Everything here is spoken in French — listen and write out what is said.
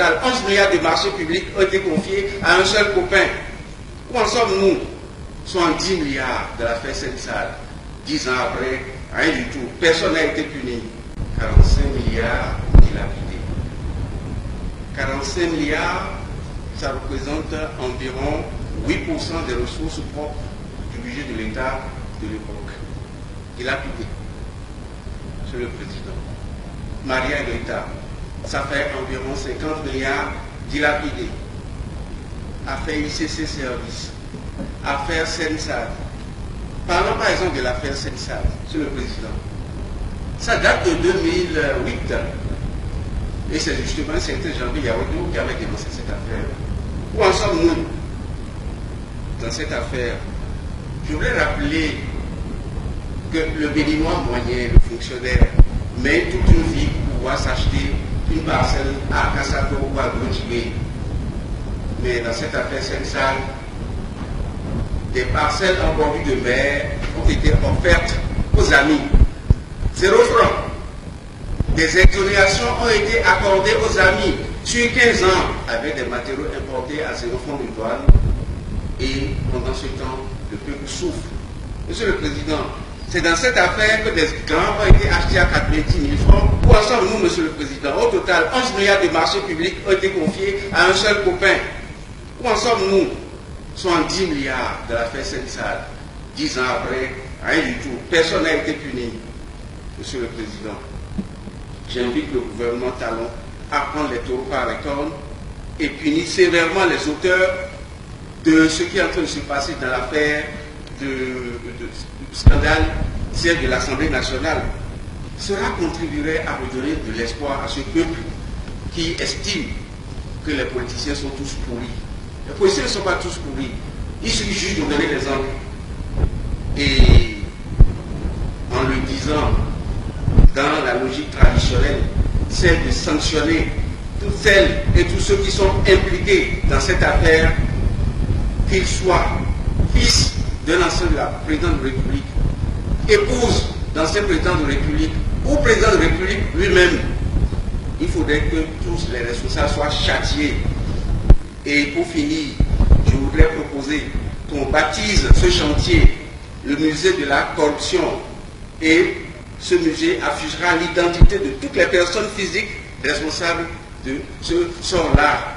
total, 11 milliards de marchés publics ont été confiés à un seul copain. Où en sommes-nous? 70 milliards de l'affaire Sensal. 10 ans après, rien du tout. Personne n'a été puni. 45 milliards dilapidés. 45 milliards, ça représente environ 8% des ressources propres du budget de l'État de l'époque. Dilapidés. Monsieur le Président. Maria et l'État, ça fait environ 50 milliards dilapidés. Affaire ICC Service, affaire Sensal. Parlons par exemple de l'affaire Sensal, Monsieur le Président. Ça date de 2008. Et c'est justement un certain Jean-Pierre Yaoudou qui avait dénoncé cette affaire. Où en sommes-nous dans cette affaire? Je voudrais rappeler que le Béninois moyen, le fonctionnaire, met toute une vie pour pouvoir s'acheter une parcelle à Kassato ou à Gojibé. Mais dans cette affaire Sensal, des parcelles en bordure de mer ont été offertes aux amis. 0 francs. Des exonérations ont été accordées aux amis sur 15 ans avec des matériaux importés à 0 francs de douane. Et pendant ce temps, le peuple souffre. Monsieur le Président, c'est dans cette affaire que des gants ont été achetés à 90 000 francs. Où en sommes-nous, Monsieur le Président? Au total, 11 milliards de marchés publics ont été confiés à un seul copain. Où en sommes-nous? 70 milliards de l'affaire Sensal. 10 ans après, rien du tout. Personne n'a été puni. Monsieur le Président, j'invite le gouvernement Talon à prendre les taureaux par les cornes et punir sévèrement les auteurs de ce qui est en train de se passer dans l'affaire du scandale, celle de l'Assemblée nationale. Cela contribuerait à redonner de l'espoir à ce peuple qui estime que les politiciens sont tous pourris. Les politiciens ne sont pas tous pourris. Il suffit juste de donner l'exemple. Et en le disant dans la logique traditionnelle, celle de sanctionner toutes celles et tous ceux qui sont impliqués dans cette affaire, qu'ils soient fils d'un ancien de la présidente de la République, épouse d'ancien président de la République ou président de la République lui-même. Il faudrait que tous les responsables soient châtiés. Et pour finir, je voudrais proposer qu'on baptise ce chantier le musée de la corruption. Et ce musée affichera l'identité de toutes les personnes physiques responsables de ce sort-là.